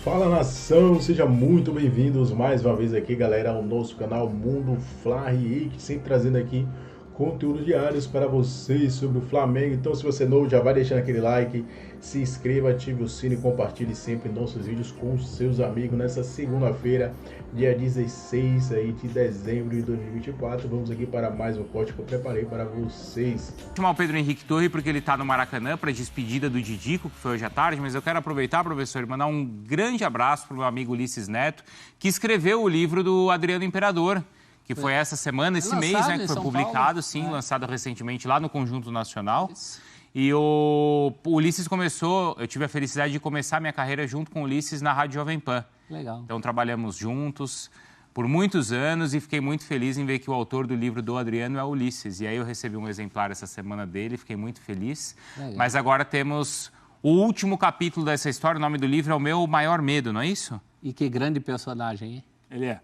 Fala nação, sejam muito bem-vindos mais uma vez aqui, galera, ao nosso canal Mundo Fla Rick, sempre trazendo aqui conteúdos diários para vocês sobre o Flamengo. Então, se você é novo, já vai deixando aquele like, se inscreva, ative o sino e compartilhe sempre nossos vídeos com os seus amigos. Nessa segunda-feira, dia 16 aí de dezembro de 2024, vamos aqui para mais um corte que eu preparei para vocês. Vou chamar o Pedro Henrique Torre porque ele está no Maracanã para a despedida do Didico, que foi hoje à tarde, mas eu quero aproveitar, professor, e mandar um grande abraço para o meu amigo Ulisses Neto, que escreveu o livro do Adriano Imperador, que foi essa semana, esse mês, né, que foi publicado, sim, lançado recentemente lá no Conjunto Nacional. Isso. E o Ulisses começou, eu tive a felicidade de começar minha carreira junto com o Ulisses na Rádio Jovem Pan. Legal. Então trabalhamos juntos por muitos anos e fiquei muito feliz em ver que o autor do livro do Adriano é o Ulisses. E aí eu recebi um exemplar essa semana dele, fiquei muito feliz. Legal. Mas agora temos o último capítulo dessa história, o nome do livro é O Meu Maior Medo, não é isso? E que grande personagem, hein? Ele é.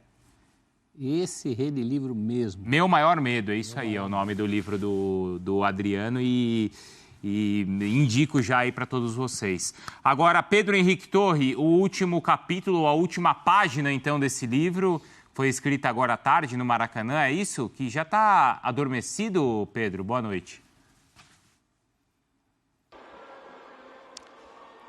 Esse rei de livro mesmo. Meu Maior Medo, é isso aí, é o nome do livro do Adriano e indico já aí para todos vocês. Agora, Pedro Henrique Torre, o último capítulo, a última página, então, desse livro foi escrita agora à tarde no Maracanã, é isso? Que já está adormecido, Pedro? Boa noite.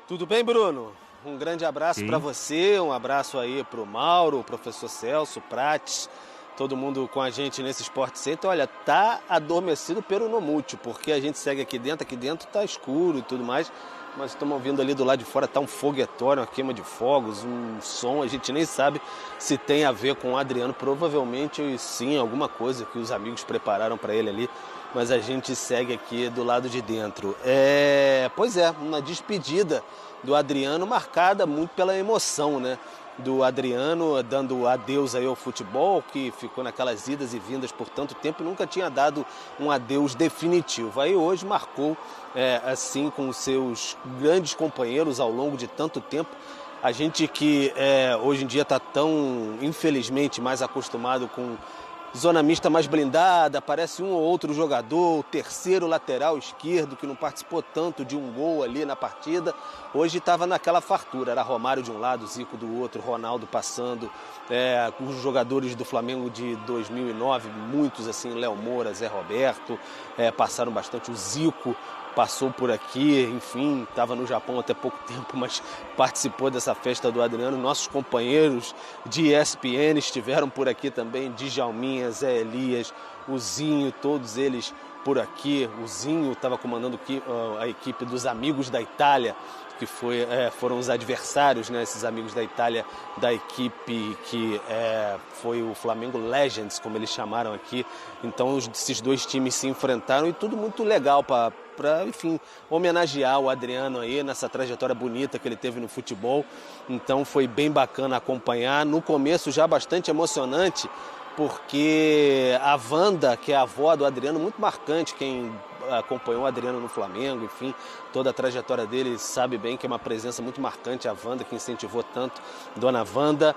Tudo bem, Bruno? Um grande abraço para você, um abraço aí para o Mauro, o professor Celso, Prates, todo mundo com a gente nesse Sport Center. Olha, tá adormecido pelo Nomútil, porque a gente segue aqui dentro tá escuro e tudo mais, mas estamos ouvindo ali do lado de fora, tá um foguetório, uma queima de fogos, um som, a gente nem sabe se tem a ver com o Adriano, provavelmente sim, alguma coisa que os amigos prepararam para ele ali, mas a gente segue aqui do lado de dentro. Pois é, uma despedida do Adriano marcada muito pela emoção, né? Do Adriano dando adeus aí ao futebol, que ficou naquelas idas e vindas por tanto tempo e nunca tinha dado um adeus definitivo. Aí hoje marcou, assim, com os seus grandes companheiros ao longo de tanto tempo. A gente que hoje em dia está tão, infelizmente, mais acostumado com zona mista mais blindada, aparece um ou outro jogador, o terceiro lateral esquerdo que não participou tanto de um gol ali na partida, hoje estava naquela fartura, era Romário de um lado, Zico do outro, Ronaldo passando, os jogadores do Flamengo de 2009, muitos assim, Léo Moura, Zé Roberto, passaram bastante, o Zico passou por aqui, enfim, estava no Japão até pouco tempo, mas participou dessa festa do Adriano. Nossos companheiros de ESPN estiveram por aqui também, Djalminha, Zé Elias, o Zinho, todos eles por aqui. O Zinho estava comandando a equipe dos Amigos da Itália, que foram os adversários, né, esses Amigos da Itália, da equipe que foi o Flamengo Legends, como eles chamaram aqui. Então esses dois times se enfrentaram e tudo muito legal para, enfim, homenagear o Adriano aí nessa trajetória bonita que ele teve no futebol. Então foi bem bacana acompanhar. No começo já bastante emocionante, porque a Wanda, que é a avó do Adriano, muito marcante, quem acompanhou o Adriano no Flamengo, enfim, toda a trajetória dele sabe bem que é uma presença muito marcante, a Wanda, que incentivou tanto, Dona Wanda,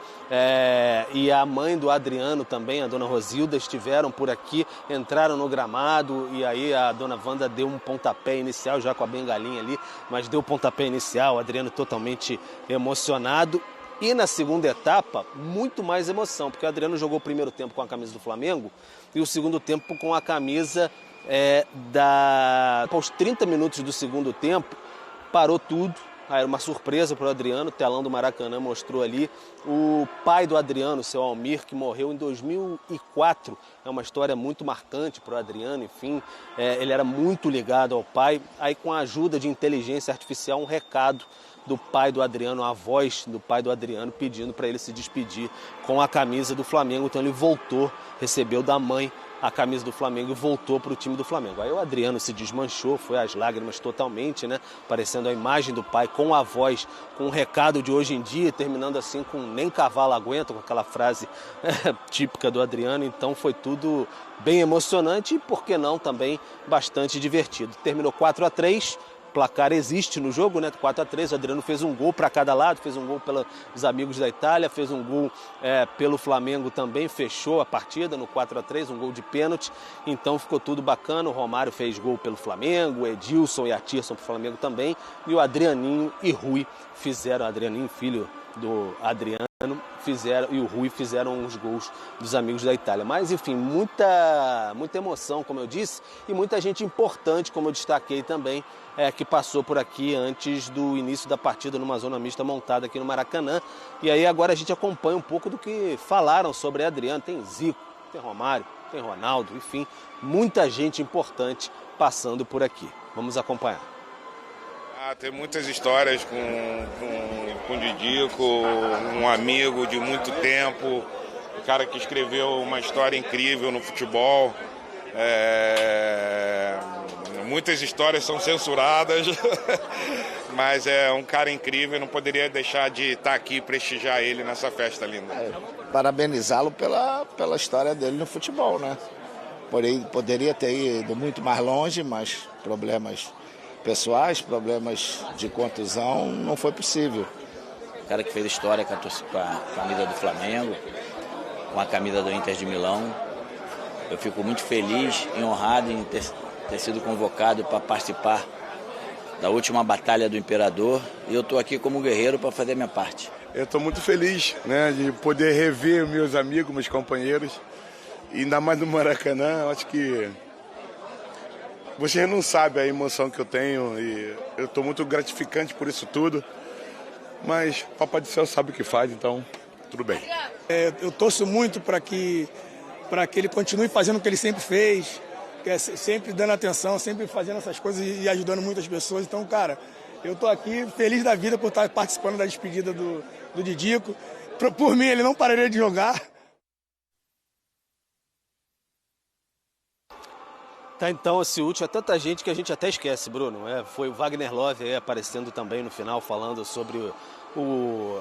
e a mãe do Adriano também, a Dona Rosilda, estiveram por aqui, entraram no gramado e aí a Dona Wanda deu um pontapé inicial, já com a bengalinha ali, mas deu o pontapé inicial, o Adriano totalmente emocionado. E na segunda etapa, muito mais emoção, porque o Adriano jogou o primeiro tempo com a camisa do Flamengo e o segundo tempo com a camisa aos 30 minutos do segundo tempo, parou tudo. Era uma surpresa para o Adriano, o telão do Maracanã mostrou ali o pai do Adriano, o seu Almir, que morreu em 2004. É uma história muito marcante para o Adriano, enfim, ele era muito ligado ao pai. Aí, com a ajuda de inteligência artificial, um recado do pai do Adriano, a voz do pai do Adriano pedindo para ele se despedir com a camisa do Flamengo. Então ele voltou, recebeu da mãe a camisa do Flamengo e voltou para o time do Flamengo. Aí o Adriano se desmanchou, foi às lágrimas totalmente, né? Parecendo a imagem do pai com a voz, com o recado de hoje em dia, terminando assim com nem cavalo aguenta, com aquela frase típica do Adriano. Então foi tudo bem emocionante e, por que não, também bastante divertido. Terminou 4-3. Placar existe no jogo, né? 4-3, o Adriano fez um gol para cada lado, fez um gol pelos Amigos da Itália, fez um gol pelo Flamengo também, fechou a partida no 4-3, um gol de pênalti, então ficou tudo bacana. O Romário fez gol pelo Flamengo, o Edilson e a Tirson pro Flamengo também, e o Adrianinho e Rui fizeram, Adrianinho, filho do Adriano e o Rui fizeram os gols dos amigos da Itália. Mas, enfim, muita emoção, como eu disse, e muita gente importante, como eu destaquei também, que passou por aqui antes do início da partida numa zona mista montada aqui no Maracanã. E aí agora a gente acompanha um pouco do que falaram sobre Adriano. Tem Zico, tem Romário, tem Ronaldo, enfim, muita gente importante passando por aqui. Vamos acompanhar. Tem muitas histórias com o Didico, um amigo de muito tempo, um cara que escreveu uma história incrível no futebol. Muitas histórias são censuradas, mas é um cara incrível, não poderia deixar de estar aqui e prestigiar ele nessa festa linda. Parabenizá-lo pela história dele no futebol, né? Porém, poderia ter ido muito mais longe, mas problemas pessoais, problemas de contusão, não foi possível. O cara que fez história com a camisa do Flamengo, com a camisa do Inter de Milão. Eu fico muito feliz e honrado em ter sido convocado para participar da última batalha do Imperador, e eu estou aqui como guerreiro para fazer a minha parte. Eu estou muito feliz, né, de poder rever meus amigos, meus companheiros, e ainda mais no Maracanã. Eu acho que você não sabe a emoção que eu tenho, e eu estou muito gratificante por isso tudo, mas o Papai do Céu sabe o que faz, então tudo bem. Eu torço muito para que ele continue fazendo o que ele sempre fez, que é sempre dando atenção, sempre fazendo essas coisas e ajudando muitas pessoas. Então, cara, eu estou aqui feliz da vida por estar participando da despedida do Didico. Por mim, ele não pararia de jogar. Tá, então, esse último, é tanta gente que a gente até esquece, Bruno. Foi o Wagner Love aí aparecendo também no final, falando sobre o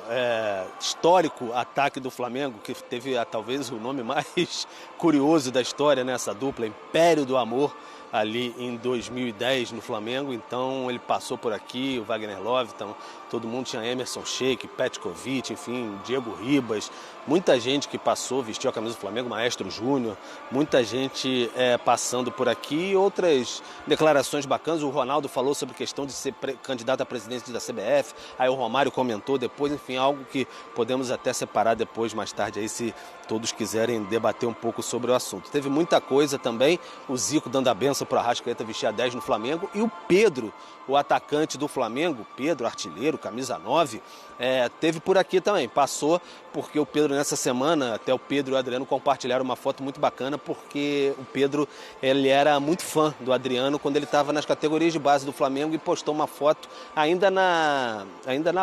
histórico ataque do Flamengo, que teve talvez o nome mais curioso da história nessa dupla, Império do Amor, ali em 2010 no Flamengo. Então ele passou por aqui, o Wagner Love, então todo mundo tinha Emerson Sheik, Petkovic, enfim, Diego Ribas, muita gente que passou, vestiu a camisa do Flamengo, Maestro Júnior, muita gente passando por aqui. Outras declarações bacanas, o Ronaldo falou sobre a questão de ser candidato à presidência da CBF, aí o Romário comentou depois, enfim, algo que podemos até separar depois, mais tarde, aí, se todos quiserem debater um pouco sobre o assunto. Teve muita coisa também, o Zico dando a benção para o Arrascaeta vestir a 10 no Flamengo, e o Pedro, o atacante do Flamengo, Pedro, artilheiro, camisa 9, teve por aqui também, passou, porque o Pedro nessa semana, até o Pedro e o Adriano compartilharam uma foto muito bacana, porque o Pedro, ele era muito fã do Adriano quando ele estava nas categorias de base do Flamengo, e postou uma foto ainda na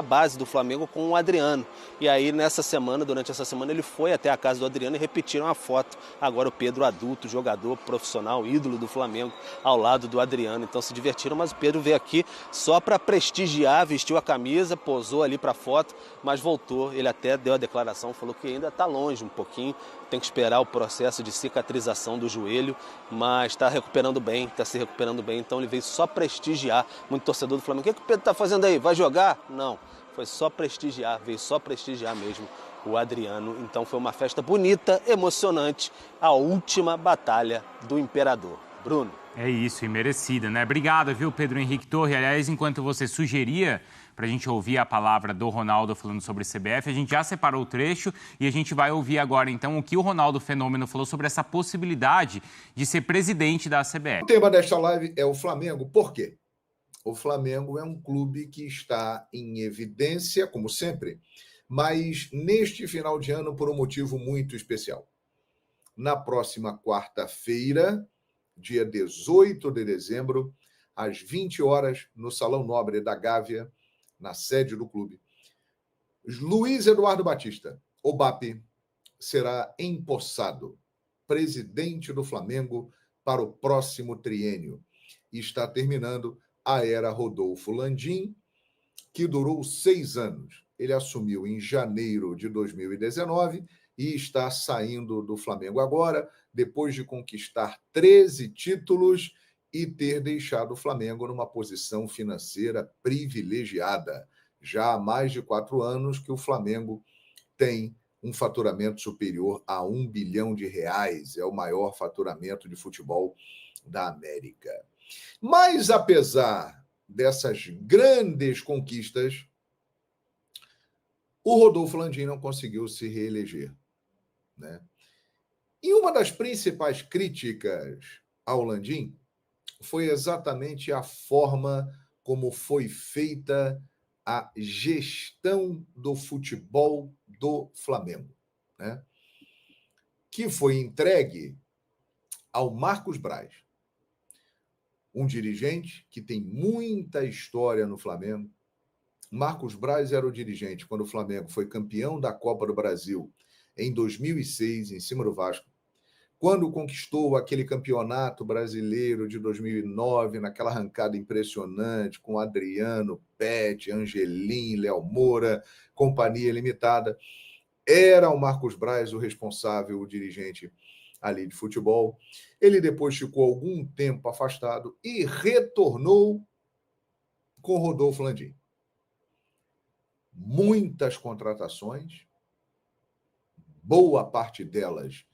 base do Flamengo com o Adriano. E aí durante essa semana, ele foi até a casa do Adriano e repetiram a foto. Agora o Pedro adulto, jogador profissional, ídolo do Flamengo, ao lado do Adriano. Então se divertiram, mas o Pedro veio aqui só para prestigiar, vestiu a camisa, posou ali para a foto, mas voltou. Ele até deu a declaração, falou que ainda está longe um pouquinho, tem que esperar o processo de cicatrização do joelho, mas está recuperando bem, está se recuperando bem, então ele veio só prestigiar. Muito torcedor do Flamengo, o que o Pedro está fazendo aí? Vai jogar? Não, foi só prestigiar, veio só prestigiar mesmo o Adriano. Então foi uma festa bonita, emocionante, a última batalha do Imperador. Bruno. É isso, e merecida, né? Obrigado, viu, Pedro Henrique Torre. Aliás, enquanto você sugeria para a gente ouvir a palavra do Ronaldo falando sobre CBF, a gente já separou o trecho e a gente vai ouvir agora, então, o que o Ronaldo Fenômeno falou sobre essa possibilidade de ser presidente da CBF. O tema desta live é o Flamengo. Por quê? O Flamengo é um clube que está em evidência, como sempre, mas neste final de ano por um motivo muito especial. Na próxima quarta-feira, dia 18 de dezembro, às 20 horas, no Salão Nobre da Gávea, na sede do clube, Luiz Eduardo Batista, o BAP, será empossado presidente do Flamengo para o próximo triênio. E está terminando a era Rodolfo Landim, que durou 6 anos. Ele assumiu em janeiro de 2019 e está saindo do Flamengo agora, depois de conquistar 13 títulos e ter deixado o Flamengo numa posição financeira privilegiada. Já há mais de 4 anos que o Flamengo tem um faturamento superior a R$1 bilhão. É o maior faturamento de futebol da América. Mas, apesar dessas grandes conquistas, o Rodolfo Landim não conseguiu se reeleger, né? E uma das principais críticas ao Landim foi exatamente a forma como foi feita a gestão do futebol do Flamengo, né? Que foi entregue ao Marcos Braz, um dirigente que tem muita história no Flamengo. Marcos Braz era o dirigente quando o Flamengo foi campeão da Copa do Brasil em 2006, em cima do Vasco. Quando conquistou aquele campeonato brasileiro de 2009, naquela arrancada impressionante, com Adriano, Pet, Angelim, Léo Moura, Companhia Limitada, era o Marcos Braz o responsável, o dirigente ali de futebol. Ele depois ficou algum tempo afastado e retornou com Rodolfo Landim. Muitas contratações, boa parte delas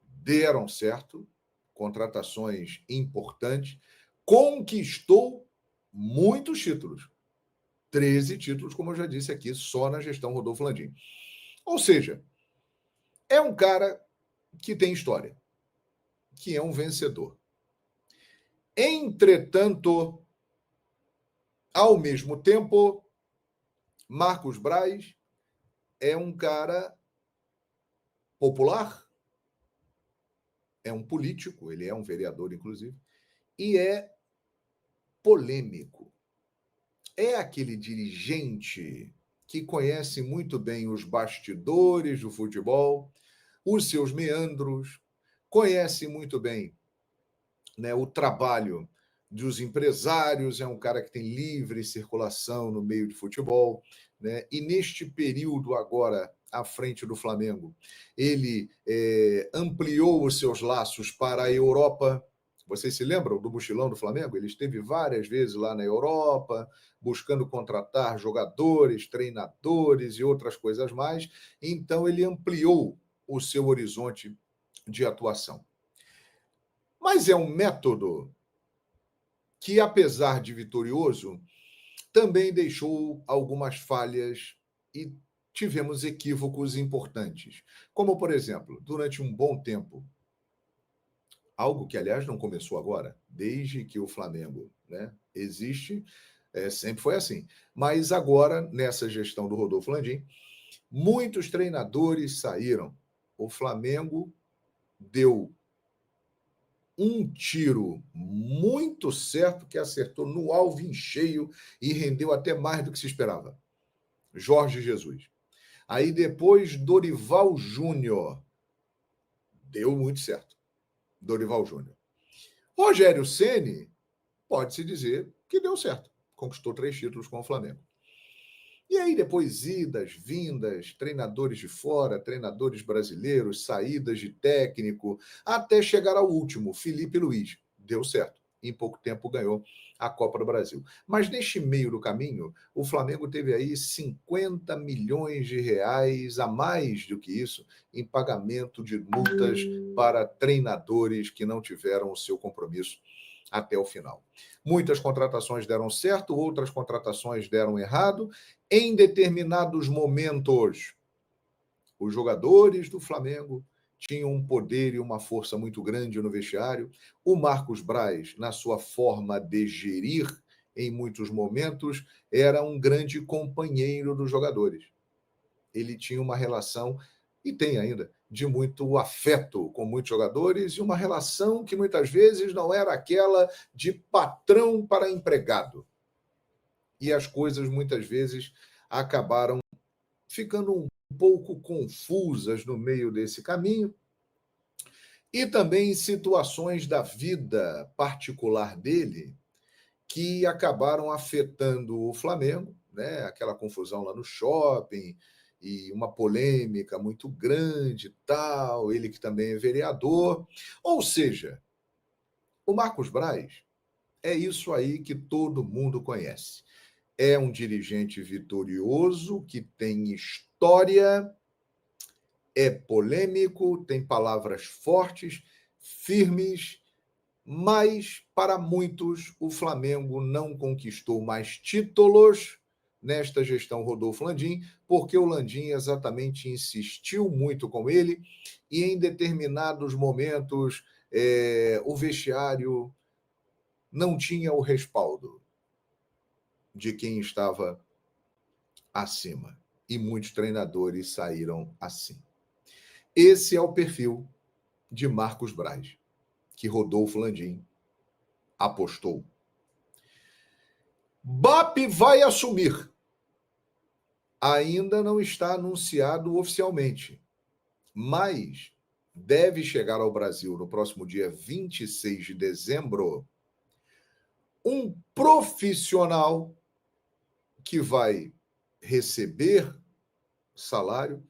deram certo, contratações importantes, conquistou muitos títulos. 13 títulos, como eu já disse aqui, só na gestão Rodolfo Landim. Ou seja, é um cara que tem história, que é um vencedor. Entretanto, ao mesmo tempo, Marcos Braz é um cara popular, é um político, ele é um vereador, inclusive, e é polêmico. É aquele dirigente que conhece muito bem os bastidores do futebol, os seus meandros, conhece muito bem, né, o trabalho dos empresários, é um cara que tem livre circulação no meio de futebol, né? E neste período agora, à frente do Flamengo, ele ampliou os seus laços para a Europa. Vocês se lembram do mochilão do Flamengo? Ele esteve várias vezes lá na Europa, buscando contratar jogadores, treinadores e outras coisas mais. Então, ele ampliou o seu horizonte de atuação. Mas é um método que, apesar de vitorioso, também deixou algumas falhas e tivemos equívocos importantes. Como, por exemplo, durante um bom tempo, algo que, aliás, não começou agora, desde que o Flamengo, né, existe, sempre foi assim. Mas agora, nessa gestão do Rodolfo Landim, muitos treinadores saíram. O Flamengo deu um tiro muito certo que acertou no alvo em cheio e rendeu até mais do que se esperava. Jorge Jesus. Aí depois, Dorival Júnior. Deu muito certo. Dorival Júnior. Rogério Ceni, pode-se dizer que deu certo. Conquistou 3 títulos com o Flamengo. E aí depois idas, vindas, treinadores de fora, treinadores brasileiros, saídas de técnico, até chegar ao último, Felipe Luiz. Deu certo. Em pouco tempo ganhou a Copa do Brasil. Mas neste meio do caminho, o Flamengo teve aí 50 milhões de reais a mais do que isso em pagamento de multas para treinadores que não tiveram o seu compromisso até o final. Muitas contratações deram certo, outras contratações deram errado. Em determinados momentos, os jogadores do Flamengo tinham um poder e uma força muito grande no vestiário. O Marcos Braz, na sua forma de gerir, em muitos momentos, era um grande companheiro dos jogadores. Ele tinha uma relação, e tem ainda, de muito afeto com muitos jogadores, e uma relação que muitas vezes não era aquela de patrão para empregado. E as coisas muitas vezes acabaram ficando um pouco confusas no meio desse caminho, e também situações da vida particular dele que acabaram afetando o Flamengo, né? Aquela confusão lá no shopping e uma polêmica muito grande, tal, ele que também é vereador. Ou seja, o Marcos Braz é isso aí que todo mundo conhece. É um dirigente vitorioso, que tem história, é polêmico, tem palavras fortes, firmes, mas para muitos o Flamengo não conquistou mais títulos nesta gestão Rodolfo Landim, porque o Landim exatamente insistiu muito com ele e em determinados momentos o vestiário não tinha o respaldo de quem estava acima. E muitos treinadores saíram assim. Esse é o perfil de Marcos Braz, que Rodolfo Landim apostou. BAP vai assumir. Ainda não está anunciado oficialmente, mas deve chegar ao Brasil no próximo dia 26 de dezembro um profissional que vai receber salário,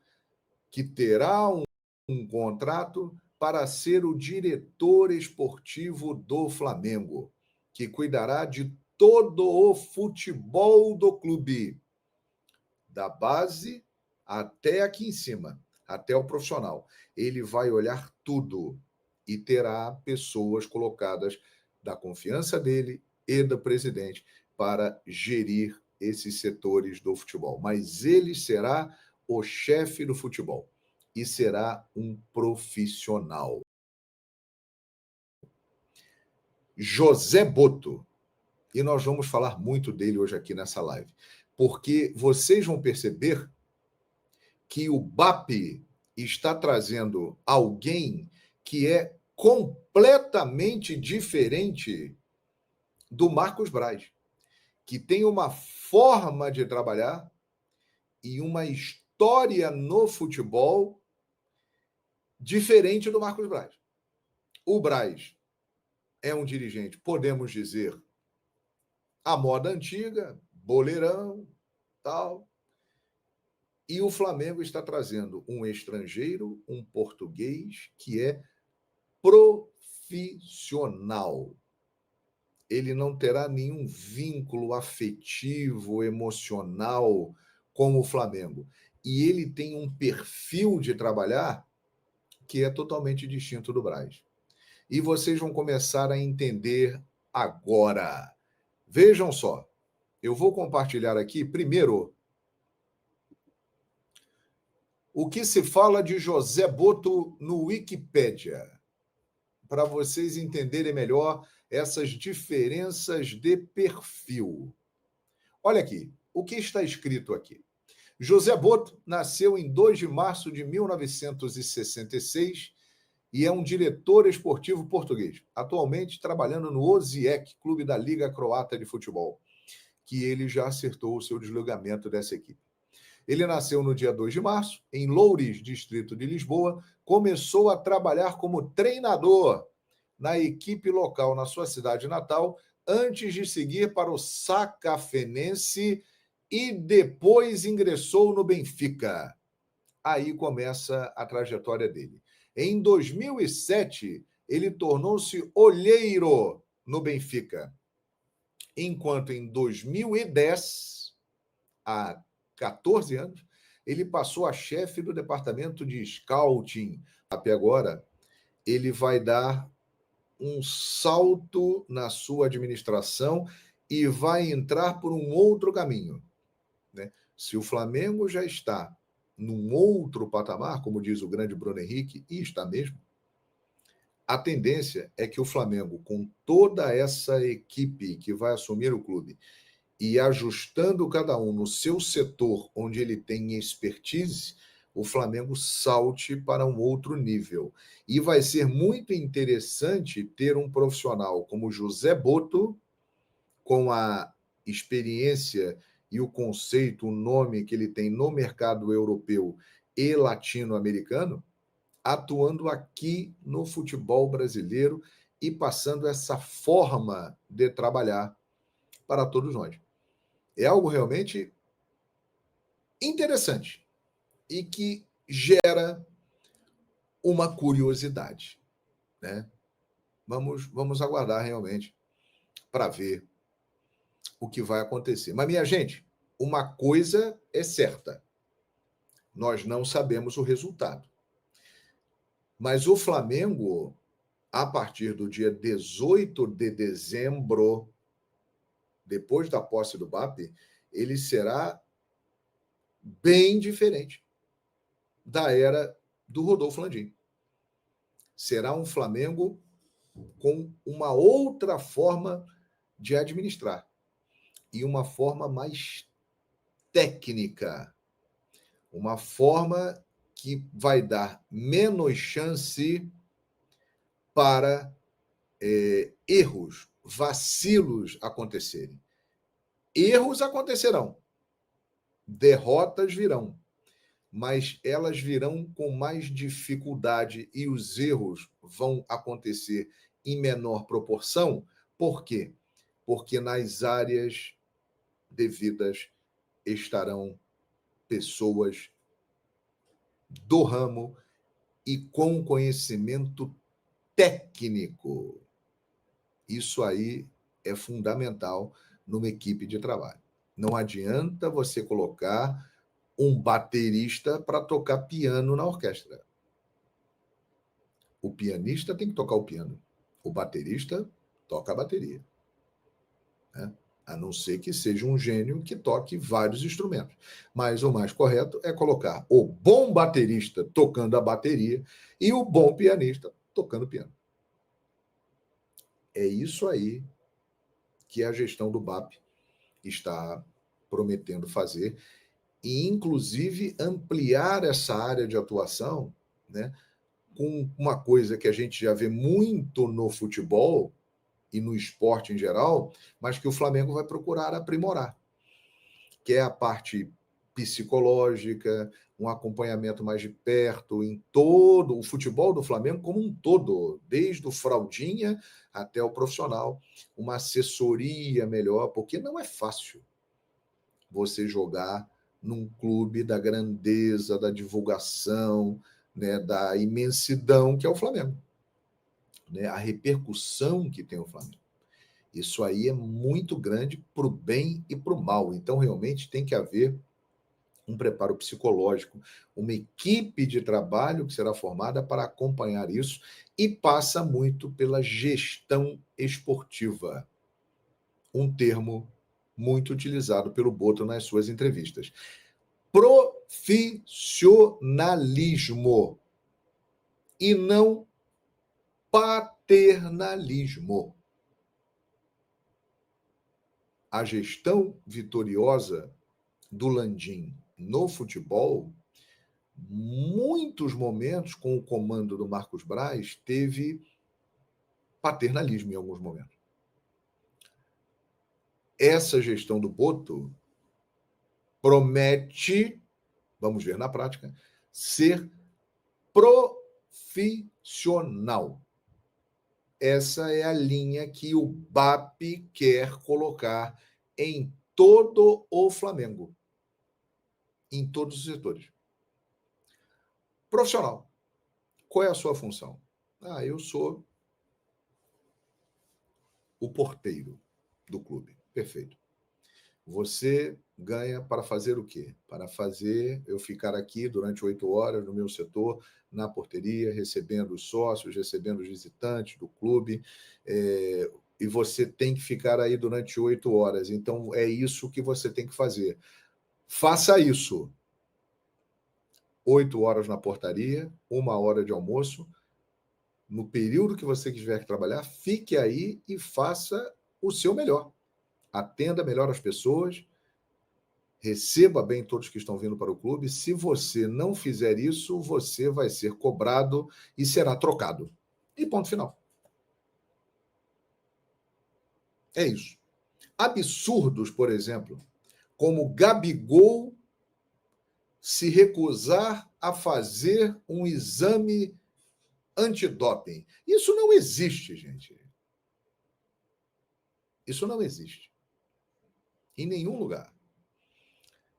que terá um contrato para ser o diretor esportivo do Flamengo, que cuidará de todo o futebol do clube, da base até aqui em cima, até o profissional. Ele vai olhar tudo e terá pessoas colocadas da confiança dele e do presidente para gerir esses setores do futebol. Mas ele será o chefe do futebol e será um profissional. José Boto. E nós vamos falar muito dele hoje aqui nessa live, porque vocês vão perceber que o BAP está trazendo alguém que é completamente diferente do Marcos Braz, que tem uma forma de trabalhar e uma história no futebol diferente do Marcos Braz. O Braz é um dirigente, podemos dizer, à moda antiga, boleirão, tal. E o Flamengo está trazendo um estrangeiro, um português, que é profissional. Ele não terá nenhum vínculo afetivo, emocional com o Flamengo. E ele tem um perfil de trabalhar que é totalmente distinto do Braz. E vocês vão começar a entender agora. Vejam só, eu vou compartilhar aqui, primeiro, o que se fala de José Boto no Wikipédia, para vocês entenderem melhor essas diferenças de perfil. Olha aqui, o que está escrito aqui. José Boto nasceu em 2 de março de 1966 e é um diretor esportivo português, atualmente trabalhando no Osijek, clube da Liga Croata de Futebol, que ele já acertou o seu desligamento dessa equipe. Ele nasceu no dia 2 de março, em Loures, distrito de Lisboa, começou a trabalhar como treinador na equipe local na sua cidade natal, antes de seguir para o Sacafenense e depois ingressou no Benfica. Aí começa a trajetória dele. Em 2007, ele tornou-se olheiro no Benfica, enquanto em 2010, há 14 anos, ele passou a chefe do departamento de scouting. Até agora, ele vai dar um salto na sua administração e vai entrar por um outro caminho, né? Se o Flamengo já está num outro patamar, como diz o grande Bruno Henrique, e está mesmo, a tendência é que o Flamengo, com toda essa equipe que vai assumir o clube e ajustando cada um no seu setor onde ele tem expertise, o Flamengo salte para um outro nível. E vai ser muito interessante ter um profissional como José Boto, com a experiência e o conceito, o nome que ele tem no mercado europeu e latino-americano, atuando aqui no futebol brasileiro e passando essa forma de trabalhar para todos nós. É algo realmente interessante e que gera uma curiosidade, né? Vamos aguardar realmente para ver o que vai acontecer. Mas, minha gente, uma coisa é certa. Nós não sabemos o resultado. Mas o Flamengo, a partir do dia 18 de dezembro, depois da posse do BAP, ele será bem diferente da era do Rodolfo Landim. Será um Flamengo com uma outra forma de administrar e uma forma mais técnica, uma forma que vai dar menos chance para erros, vacilos acontecerem. Erros acontecerão, derrotas virão, mas elas virão com mais dificuldade e os erros vão acontecer em menor proporção. Por quê? Porque nas áreas devidas estarão pessoas do ramo e com conhecimento técnico. Isso aí é fundamental numa equipe de trabalho. Não adianta você colocar um baterista para tocar piano na orquestra. O pianista tem que tocar o piano. O baterista toca a bateria. Né? A não ser que seja um gênio que toque vários instrumentos. Mas o mais correto é colocar o bom baterista tocando a bateria e o bom pianista tocando piano. É isso aí que a gestão do BAP está prometendo fazer e, inclusive, ampliar essa área de atuação, né, com uma coisa que a gente já vê muito no futebol e no esporte em geral, mas que o Flamengo vai procurar aprimorar, que é a parte psicológica, um acompanhamento mais de perto em todo o futebol do Flamengo como um todo, desde o fraldinha até o profissional, uma assessoria melhor, porque não é fácil você jogar num clube da grandeza, da divulgação, né, da imensidão que é o Flamengo, né, a repercussão que tem o Flamengo. Isso aí é muito grande para o bem e para o mal. Então, realmente, tem que haver um preparo psicológico, uma equipe de trabalho que será formada para acompanhar isso e passa muito pela gestão esportiva, um termo muito utilizado pelo Boto nas suas entrevistas. Profissionalismo e não paternalismo. A gestão vitoriosa do Landim no futebol, muitos momentos com o comando do Marcos Braz, teve paternalismo em alguns momentos. Essa gestão do Boto promete, vamos ver na prática, ser profissional. Essa é a linha que o BAP quer colocar em todo o Flamengo, em todos os setores. Profissional. Qual é a sua função? Eu sou o porteiro do clube. Perfeito. Você ganha para fazer o quê? Para fazer eu ficar aqui durante 8 horas no meu setor, na porteria, recebendo os sócios, recebendo os visitantes do clube, e você tem que ficar aí durante 8 horas. Então, é isso que você tem que fazer. Faça isso. 8 horas na portaria, 1 hora de almoço. No período que você tiver que trabalhar, fique aí e faça o seu melhor. Atenda melhor as pessoas, receba bem todos que estão vindo para o clube. Se você não fizer isso, você vai ser cobrado e será trocado. E ponto final. É isso. Absurdos, por exemplo, como Gabigol se recusar a fazer um exame antidoping. Isso não existe, gente. Isso não existe. Em nenhum lugar.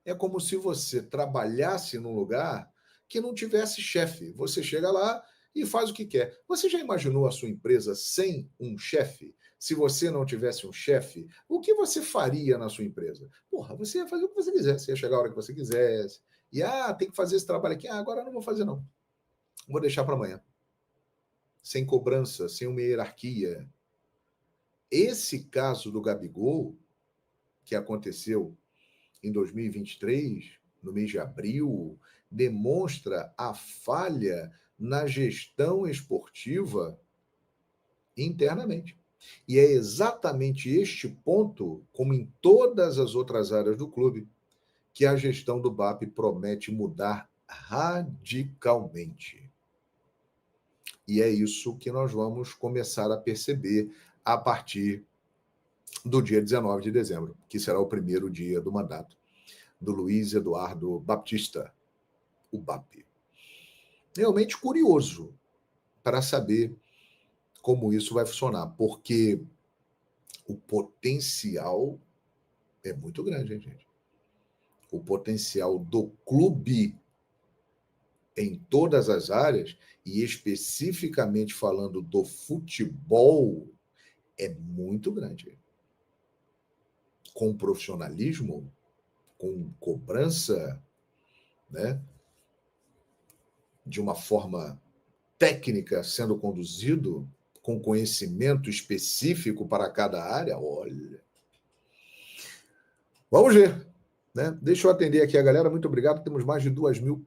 É como se você trabalhasse num lugar que não tivesse chefe. Você chega lá e faz o que quer. Você já imaginou a sua empresa sem um chefe? Se você não tivesse um chefe, o que você faria na sua empresa? Você ia fazer o que você quisesse. Você ia chegar a hora que você quisesse. E, tem que fazer esse trabalho aqui. Agora eu não vou fazer, não. Vou deixar para amanhã. Sem cobrança, sem uma hierarquia. Esse caso do Gabigol, que aconteceu em 2023, no mês de abril, demonstra a falha na gestão esportiva internamente. E é exatamente este ponto, como em todas as outras áreas do clube, que a gestão do BAP promete mudar radicalmente. E é isso que nós vamos começar a perceber a partir do dia 19 de dezembro, que será o primeiro dia do mandato do Luiz Eduardo Baptista, o BAP. Realmente curioso para saber como isso vai funcionar, porque o potencial é muito grande, hein, gente? O potencial do clube em todas as áreas, e especificamente falando do futebol, é muito grande. Com profissionalismo, com cobrança, né? De uma forma técnica sendo conduzido, com conhecimento específico para cada área, olha. Vamos ver, né? Deixa eu atender aqui a galera. Muito obrigado. Temos mais de 2.000